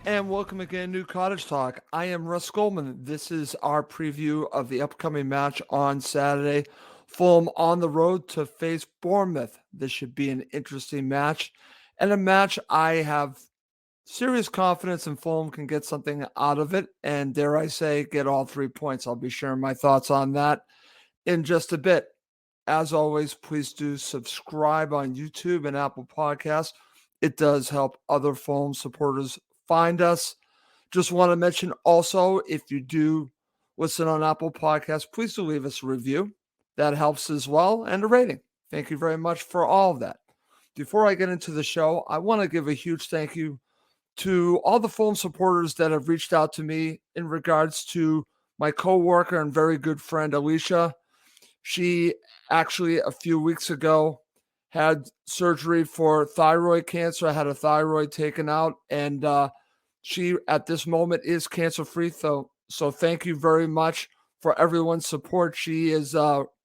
And welcome again to Cottage Talk. I am Russ Goldman. This is our preview of the upcoming match on Saturday. Fulham on the road to face Bournemouth. This should be an interesting match, and a match I have serious confidence in Fulham can get something out of it, and dare I say, get all 3 points. I'll be sharing my thoughts on that in just a bit. As always, please do subscribe on YouTube and Apple Podcasts. It does help other Fulham supporters find us. Just want to mention also, if you do listen on Apple Podcasts, please do leave us a review. That helps as well, and a rating. Thank you very much for all of that. Before I get into the show, I want to give a huge thank you to all the Fulham supporters that have reached out to me in regards to my coworker and very good friend, Alicia. She actually, a few weeks ago, had surgery for thyroid cancer. I had a thyroid taken out, and she, at this moment, is cancer-free. So thank you very much for everyone's support. She is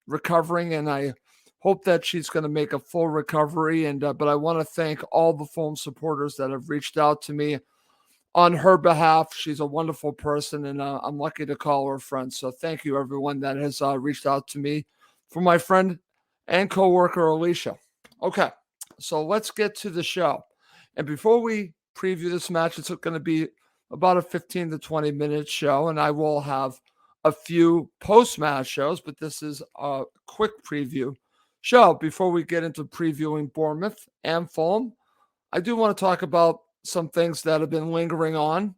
recovering, and I hope that she's going to make a full recovery. But I want to thank all the Fulham supporters that have reached out to me on her behalf. She's a wonderful person, and I'm lucky to call her a friend. So thank you, everyone that has reached out to me, for my friend and coworker, Alicia. Okay, so let's get to the show. And before we preview this match, it's going to be about a 15 to 20-minute show, and I will have a few post-match shows, but this is a quick preview show. Before we get into previewing Bournemouth and Fulham, I do want to talk about some things that have been lingering on,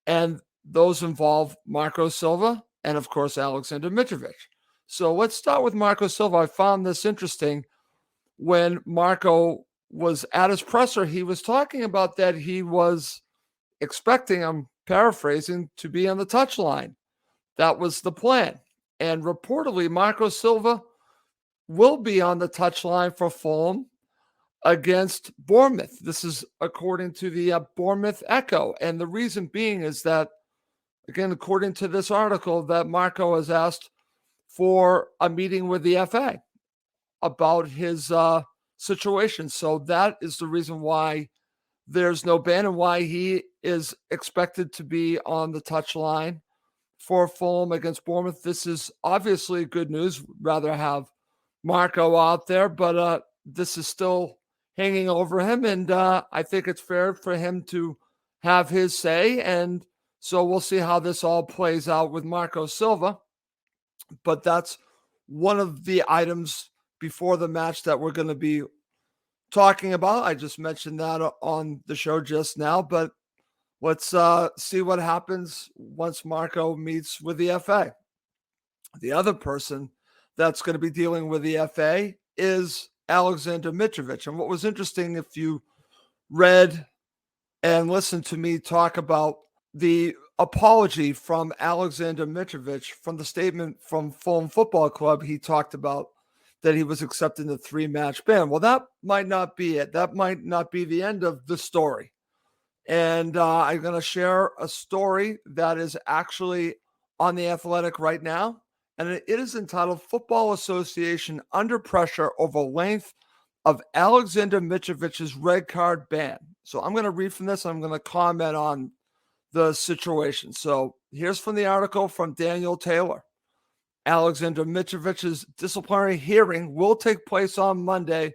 and those involve Marco Silva and, of course, Alexander Mitrovic. So let's start with Marco Silva. I found this interesting. When Marco was at his presser, he was talking about that he was expecting, I'm paraphrasing, to be on the touchline. That was the plan. And reportedly, Marco Silva will be on the touchline for Fulham against Bournemouth. This is according to the Bournemouth Echo. And the reason being is that, again, according to this article, that Marco has asked for a meeting with the FA about his situation. So that is the reason why there's no ban and why he is expected to be on the touchline for Fulham against Bournemouth. This is obviously good news. Rather have Marco out there, but this is still hanging over him, and I think it's fair for him to have his say. And so we'll see how this all plays out with Marco Silva. But that's one of the items before the match that we're going to be talking about. I just mentioned that on the show just now, but let's see what happens once Marco meets with the FA. The other person that's going to be dealing with the FA is Alexander Mitrovic. And what was interesting, if you read and listened to me talk about the apology from Alexander Mitrovic, from the statement from Fulham Football Club, he talked about that he was accepting the 3-match ban. Well, that might not be it. That might not be the end of the story. And I'm going to share a story that is actually on The Athletic right now. And it is entitled Football Association Under Pressure Over Length of Alexander Mitrovic's Red Card Ban. So I'm going to read from this. And I'm going to comment on the situation. So here's from the article from Daniel Taylor. Alexander Mitrovic's disciplinary hearing will take place on Monday,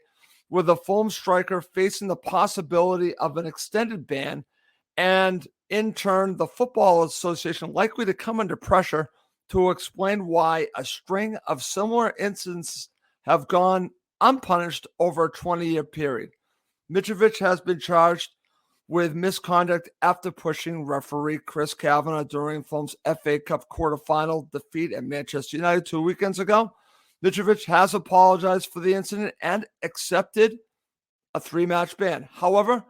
with the Fulham striker facing the possibility of an extended ban, and in turn, the Football Association likely to come under pressure to explain why a string of similar incidents have gone unpunished over a 20-year period. Mitrovic has been charged with misconduct after pushing referee Chris Kavanagh during Fulham's FA Cup quarterfinal defeat at Manchester United 2 weekends ago. Mitrovic has apologized for the incident and accepted a 3-match ban. However,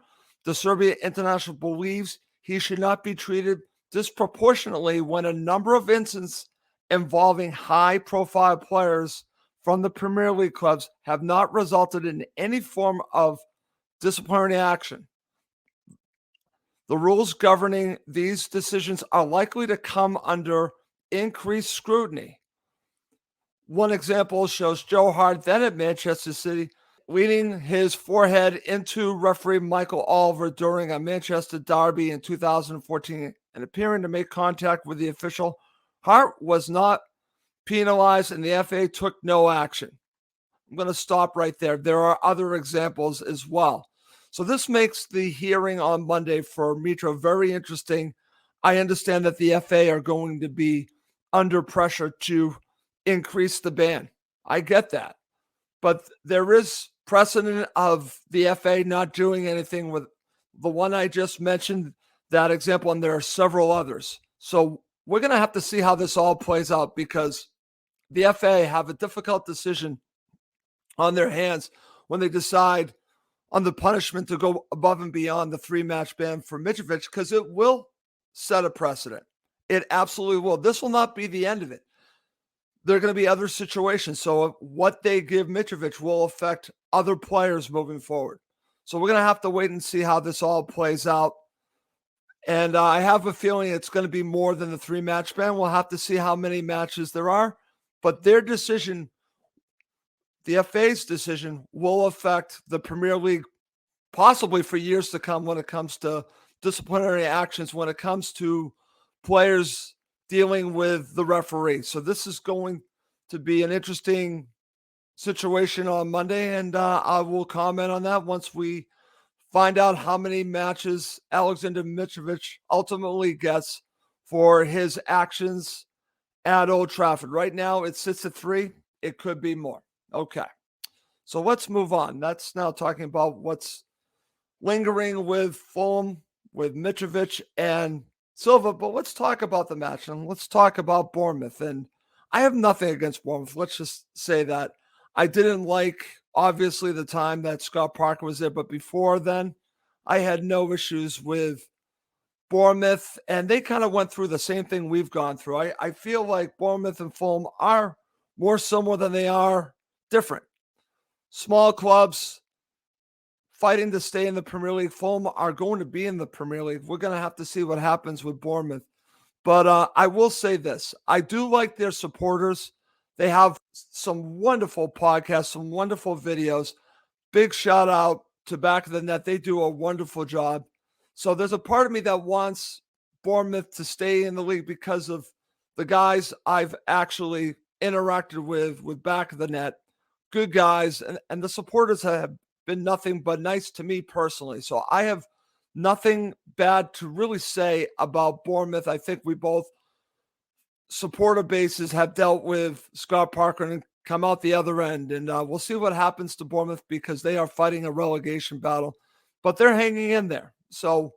the Serbia international believes he should not be treated disproportionately when a number of incidents involving high-profile players from the Premier League clubs have not resulted in any form of disciplinary action. The rules governing these decisions are likely to come under increased scrutiny. One example shows Joe Hart, then at Manchester City, leaning his forehead into referee Michael Oliver during a Manchester derby in 2014 and appearing to make contact with the official. Hart was not penalized and the FA took no action. I'm going to stop right there. There are other examples as well. So this makes the hearing on Monday for Mitro very interesting. I understand that the FA are going to be under pressure to increase the ban. I get that. But there is precedent of the FA not doing anything with the one I just mentioned, that example, and there are several others. So we're going to have to see how this all plays out because the FA have a difficult decision on their hands when they decide on the punishment to go above and beyond the 3-match ban for Mitrovic, because it will set a precedent. It absolutely will. This will not be the end of it. There are going to be other situations. So what they give Mitrovic will affect other players moving forward. So we're going to have to wait and see how this all plays out. And I have a feeling it's going to be more than the 3-match ban. We'll have to see how many matches there are. But their decision, the FA's decision, will affect the Premier League possibly for years to come when it comes to disciplinary actions, when it comes to players dealing with the referee. So this is going to be an interesting situation on Monday, and I will comment on that once we find out how many matches Alexander Mitrovic ultimately gets for his actions at Old Trafford. Right now, it sits at 3. It could be more. Okay. So let's move on. That's now talking about what's lingering with Fulham, with Mitrovic and Silva. But let's talk about the match, and let's talk about Bournemouth. And I have nothing against Bournemouth. Let's just say that. I didn't like, obviously, the time that Scott Parker was there, but before then, I had no issues with Bournemouth, and they kind of went through the same thing we've gone through. I feel like Bournemouth and Fulham are more similar than they are different. Small clubs fighting to stay in the Premier League. Fulham are going to be in the Premier League. We're going to have to see what happens with Bournemouth. But I will say this. I do like their supporters. They have some wonderful podcasts, some wonderful videos. Big shout out to Back of the Net. They do a wonderful job. So there's a part of me that wants Bournemouth to stay in the league because of the guys I've actually interacted with Back of the Net. Good guys. And the supporters have been nothing but nice to me personally. So I have nothing bad to really say about Bournemouth. I think we both supporter bases have dealt with Scott Parker and come out the other end. And we'll see what happens to Bournemouth because they are fighting a relegation battle, but they're hanging in there. So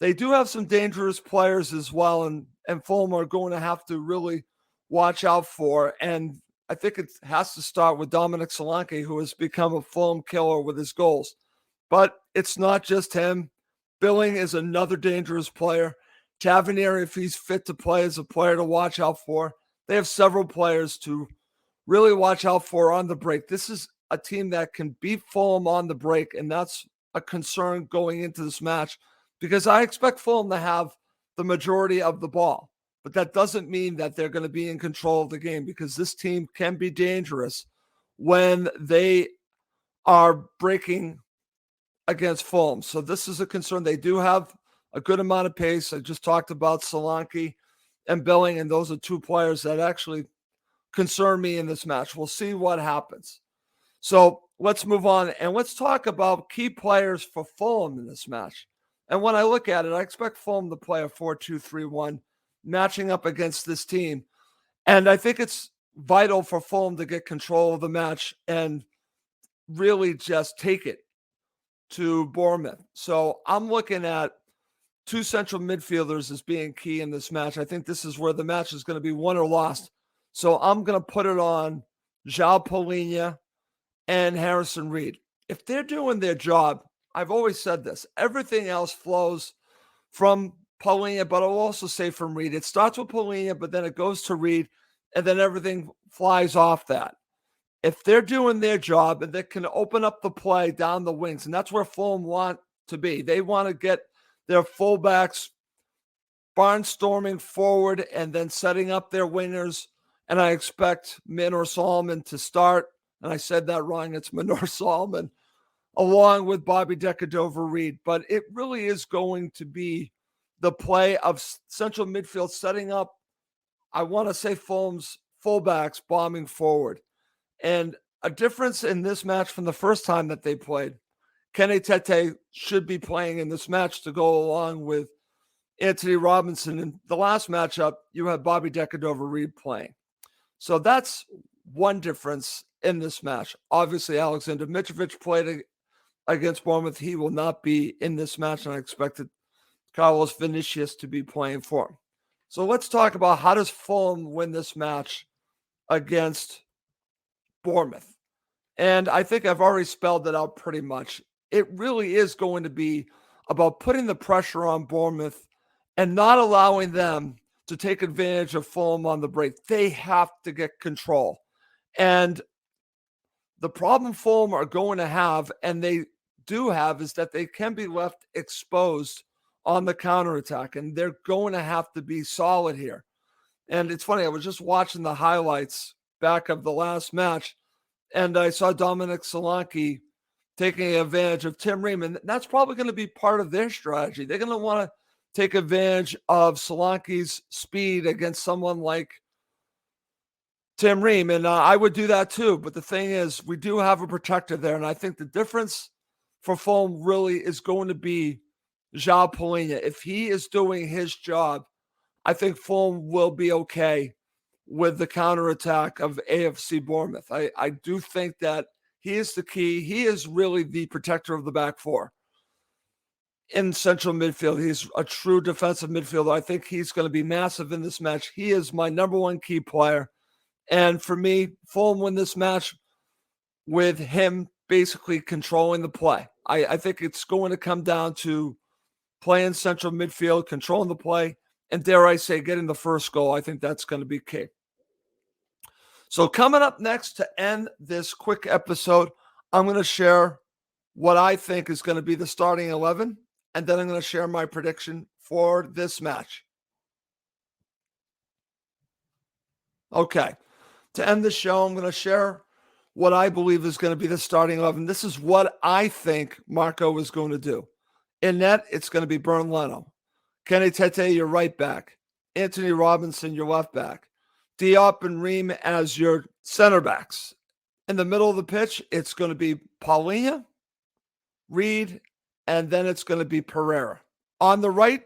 they do have some dangerous players as well. And Fulham are going to have to really watch out for. And I think it has to start with Dominic Solanke, who has become a Fulham killer with his goals. But it's not just him. Billing is another dangerous player. Tavernier, if he's fit to play, is a player to watch out for. They have several players to really watch out for on the break. This is a team that can beat Fulham on the break, and that's a concern going into this match because I expect Fulham to have the majority of the ball. But that doesn't mean that they're going to be in control of the game because this team can be dangerous when they are breaking against Fulham. So this is a concern. They do have a good amount of pace. I just talked about Solanke and Billing, and those are two players that actually concern me in this match. We'll see what happens. So let's move on, and let's talk about key players for Fulham in this match. And when I look at it, I expect Fulham to play a 4-2-3-1, matching up against this team. And I think it's vital for Fulham to get control of the match and really just take it to Bournemouth. So I'm looking at two central midfielders as being key in this match. I think this is where the match is going to be won or lost. So I'm going to put it on João Palhinha and Harrison Reed. If they're doing their job, I've always said this, everything else flows from Palhinha, but I'll also say from Reed. It starts with Palhinha, but then it goes to Reed, and then everything flies off that. If they're doing their job and they can open up the play down the wings, and that's where Fulham want to be. They want to get their fullbacks barnstorming forward and then setting up their wingers. And I expect Min or Solomon to start and I said that wrong. It's Manor Solomon, along with Bobby Decordova-Reid. But it really is going to be the play of central midfield setting up, I want to say, Fulham's fullbacks bombing forward. And a difference in this match from the first time that they played, Kenny Tete should be playing in this match to go along with Anthony Robinson. In the last matchup, you had Bobby Decordova-Reid playing. So that's one difference in this match. Obviously, Alexander Mitrovic played against Bournemouth. He will not be in this match, and I expected Carlos Vinicius to be playing for him. So let's talk about how does Fulham win this match against Bournemouth. And I think I've already spelled it out pretty much. It really is going to be about putting the pressure on Bournemouth and not allowing them to take advantage of Fulham on the break. They have to get control. And the problem Fulham are going to have, and they do have, is that they can be left exposed on the counterattack, and they're going to have to be solid here. And it's funny, I was just watching the highlights back of the last match, and I saw Dominic Solanke taking advantage of Tim Ream, and that's probably going to be part of their strategy. They're going to want to take advantage of Solanke's speed against someone like Tim Ream, and I would do that too. But the thing is, we do have a protector there, and I think the difference for Fulham really is going to be João Palhinha. If he is doing his job, I think Fulham will be okay with the counterattack of AFC Bournemouth. I do think that he is the key. He is really the protector of the back four in central midfield. He's a true defensive midfielder. I think he's going to be massive in this match. He is my number one key player. And for me, Fulham win this match with him basically controlling the play. I think it's going to come down to playing central midfield, controlling the play, and dare I say, getting the first goal. I think that's going to be key. So coming up next to end this quick episode, I'm going to share what I think is going to be the starting 11, and then I'm going to share my prediction for this match. Okay. To end the show, I'm going to share what I believe is going to be the starting 11. This is what I think Marco is going to do. In net, it's going to be Bernd Leno. Kenny Tete, your right back. Anthony Robinson, your left back. Diop and Ream as your center backs. In the middle of the pitch, it's going to be Palhinha, Reed, and then it's going to be Pereira. On the right,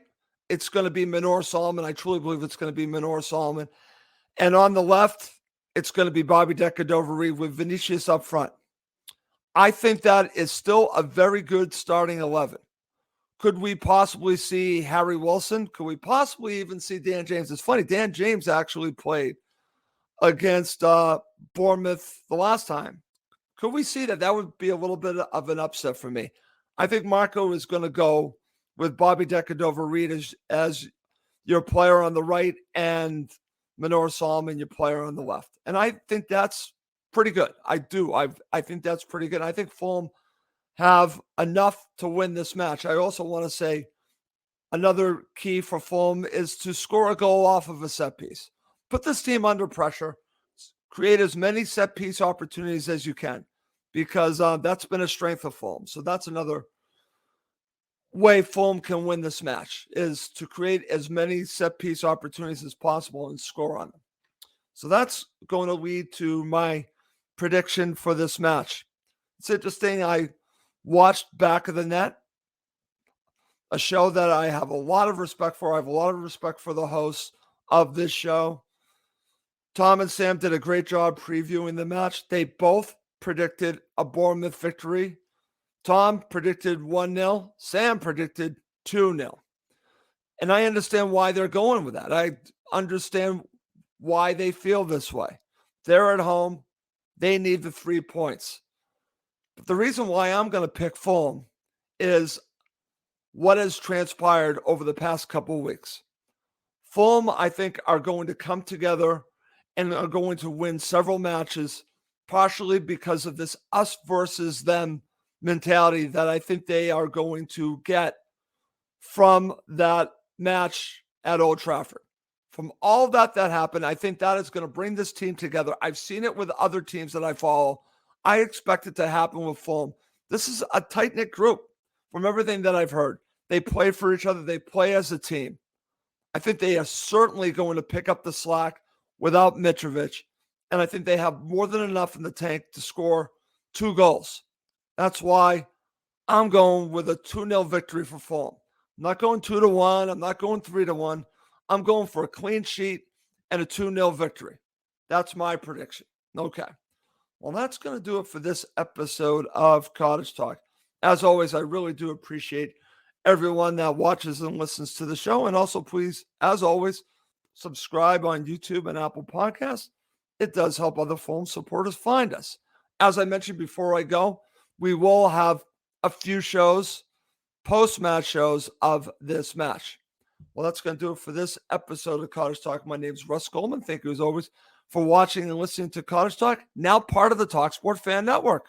it's going to be Manor Solomon. I truly believe it's going to be Manor Solomon. And on the left, it's going to be Bobby Decordova-Reid with Vinicius up front. I think that is still a very good starting 11. Could we possibly see Harry Wilson? Could we possibly even see Dan James? It's funny, Dan James actually played against Bournemouth the last time. Could we see that? That would be a little bit of an upset for me. I think Marco is going to go with Bobby Decordova-Reid as your player on the right and Manor Solomon, your player on the left. And I think that's pretty good. I do. I think that's pretty good. I think Fulham have enough to win this match. I also want to say another key for Fulham is to score a goal off of a set piece. Put this team under pressure. Create as many set piece opportunities as you can, because that's been a strength of Fulham. So that's another way Fulham can win this match, is to create as many set piece opportunities as possible and score on them. So that's going to lead to my prediction for this match. It's interesting. I watched Back of the Net, a show that I have a lot of respect for. I have a lot of respect for the hosts of this show. Tom and Sam did a great job previewing the match. They both predicted a Bournemouth victory. Tom predicted 1-0. Sam predicted 2-0. And I understand why they're going with that. I understand why they feel this way. They're at home. They need the 3 points. But the reason why I'm going to pick Fulham is what has transpired over the past couple of weeks. Fulham, I think, are going to come together and are going to win several matches, partially because of this us versus them mentality that I think they are going to get from that match at Old Trafford. From all that happened, I think that is going to bring this team together. I've seen it with other teams that I follow. I expect it to happen with Fulham. This is a tight-knit group from everything that I've heard. They play for each other. They play as a team. I think they are certainly going to pick up the slack without Mitrovic, and I think they have more than enough in the tank to score 2 goals. That's why I'm going with a 2-0 victory for Fulham. I'm not going 2-1. I'm not going 3-1. I'm going for a clean sheet and a 2-0 victory. That's my prediction. Okay. Well, that's going to do it for this episode of Cottage Talk. As always, I really do appreciate everyone that watches and listens to the show. And also, please, as always, subscribe on YouTube and Apple Podcasts. It does help other Fulham supporters find us. As I mentioned before I go, we will have a few shows, post-match shows of this match. Well, that's going to do it for this episode of Cottage Talk. My name is Russ Goldman. Thank you, as always, for watching and listening to Cottage Talk, now part of the talkSPORT Fan Network.